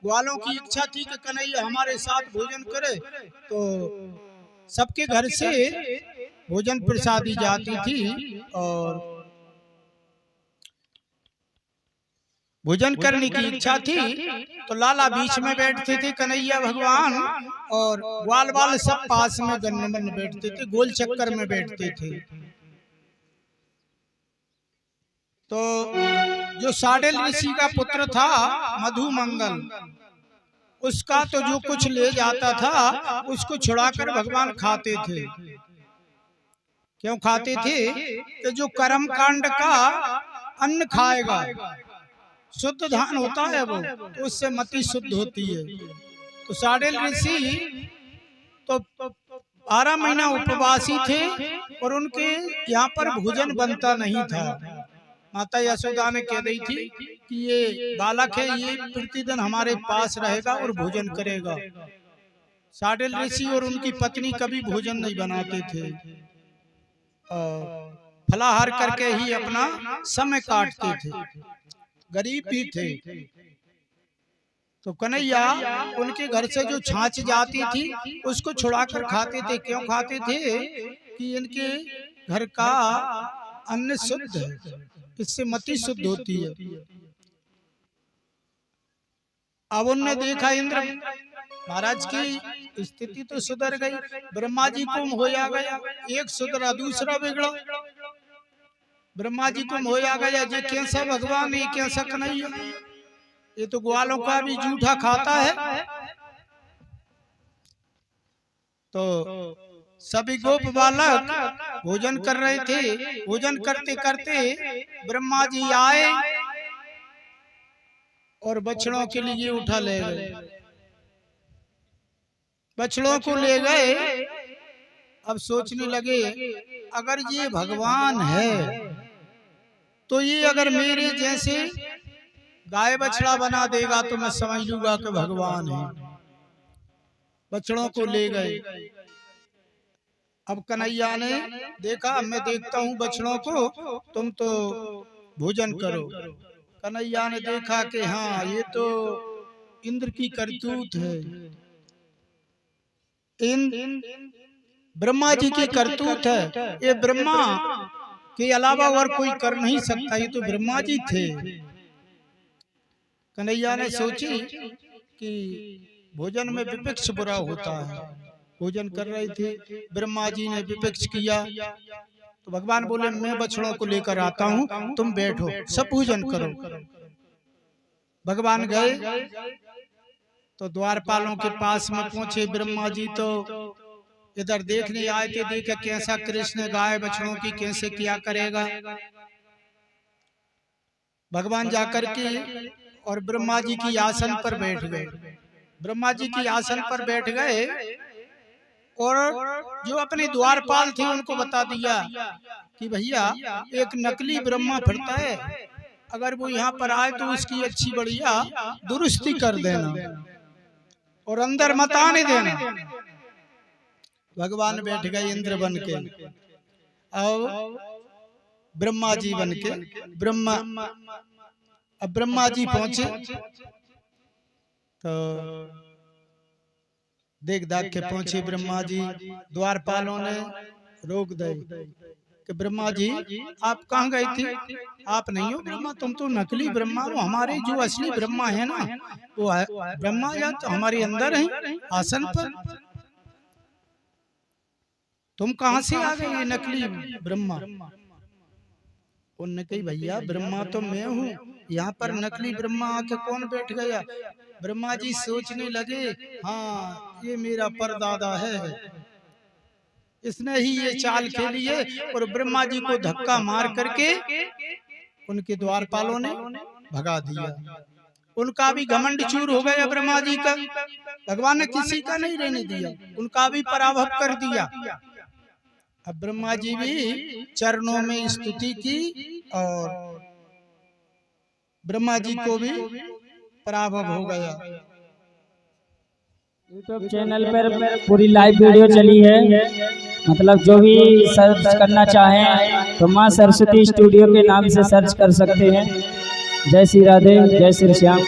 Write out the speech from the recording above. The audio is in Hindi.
ग्वालों की इच्छा थी कि कन्हैया हमारे साथ भोजन करे, तो सबके घर से भोजन प्रसादी जाती थी और भोजन करने की इच्छा थी। तो लाला बीच में बैठते थे कन्हैया भगवान, और ग्वाल वाल सब पास में गन्ने में बैठते थे, गोल चक्कर में बैठते थे। तो जो साडेल ऋषि का पुत्र था मधुमंगल, उसका तो जो कुछ ले जाता था उसको छुड़ाकर भगवान खाते थे। क्यों खाते थे? कि जो कर्म कांड का अन्न खाएगा, शुद्ध धान होता है वो, तो उससे मति शुद्ध होती है। तो साडेल ऋषि तो 12 महीना उपवासी थे और उनके यहाँ पर भोजन बनता नहीं था। माता यशोदा ने कह दी थी कि ये बालक है, ये प्रतिदिन हमारे पास रहेगा और भोजन करेगा। साडेल ऋषि और उनकी पत्नी कभी भोजन नहीं बनाते थे, फलाहार करके ही अपना समय काटते थे, गरीब भी थे। तो कन्हैया उनके घर से जो छाछ जाती थी उसको छुड़ाकर खाते थे। क्यों खाते थे? कि इनके घर का अन्न शुद्ध है, इससे मति शुद्ध होती है। अब उनने देखा इंद्र महाराज की स्थिति तो सुधर गई, ब्रह्मा जी को होया गया, एक सुधरा दूसरा बिगड़ा। ब्रह्मा जी को होया गया, ये कैसा भगवान, ये कैसा कन्हैया, ये तो ग्वालों का भी जूठा खाता है। तो सभी गोप बालक भोजन कर रहे थे। भोजन करते करते ब्रह्मा जी आए और बछड़ों के लिए उठा ले गए। बछड़ों को ले गए। अब सोचने लगे, अगर ये भगवान है तो ये अगर मेरे जैसे गाय बछड़ा बना देगा तो मैं समझ लूंगा कि भगवान है। बछड़ों को ले गए। अब कन्हैया ने देखा, मैं देखता हूँ बछड़ों को, तुम तो भोजन करो। कन्हैया ने देखा कि हाँ, ये तो इंद्र की करतूत है, ब्रह्मा जी की करतूत है। ये ब्रह्मा के अलावा और कोई कर नहीं सकता, ये तो ब्रह्मा जी थे। कन्हैया ने सोची कि भोजन में विपक्ष बुरा होता है। भोजन कर रहे थे, ब्रह्मा जी ने विपक्ष किया, तो भगवान बोले मैं बछड़ों को लेकर आता हूँ, तुम बैठो, सब भोजन करो। भगवान गए तो द्वारपालों के पास में पहुंचे। ब्रह्मा जी तो इधर देखने आए थे, देखे कैसा कृष्ण गाय बछड़ों की कैसे किया करेगा। भगवान जाकर के और ब्रह्मा जी की आसन पर बैठ गए। ब्रह्मा जी की आसन पर बैठ गए और जो अपने द्वारपाल थे उनको बता दिया कि भैया एक नकली ब्रह्मा फिरता है, अगर वो यहाँ पर आए तो उसकी अच्छी बढ़िया दुरुस्ती कर देना और अंदर मत आने देना। भगवान बैठ गए इंद्र बन के और ब्रह्मा जी बन के। अब ब्रह्मा जी पहुंचे तो देख दाख के पहुंचे ब्रह्मा जी। द्वारपालों ने रोक दे कि ब्रह्मा जी आप कहाँ गए थे? आप नहीं हो ब्रह्मा, तुम तो नकली ब्रह्मा हो। हमारे जो असली ब्रह्मा है ना, वो ब्रह्मा या तो हमारे अंदर है आसन पर, तुम कहाँ से आ गए नकली ब्रह्मा? उनने कही भैया ब्रह्मा तो मैं हूँ, यहाँ पर नकली ब्रह्मा आके कौन बैठ गया? ब्रह्मा जी सोचने लगे, हाँ ये मेरा परदादा है, इसने ही ये चाल खेली है। और ब्रह्मा जी को धक्का मार करके उनके द्वारपालों ने भगा दिया। उनका भी घमंड चूर हो गया ब्रह्मा जी का। भगवान ने किसी का नहीं रहने दिया, उनका भी पराभव कर दिया। अब ब्रह्मा जी भी चरणों में स्तुति की और ब्रह्मा जी को भी पराभव हो गया। यूट्यूब चैनल पर पूरी लाइव वीडियो चली है, मतलब जो भी सर्च करना चाहें तो माँ सरस्वती स्टूडियो के नाम से सर्च कर सकते हैं। जय श्री राधे, जय श्री श्याम।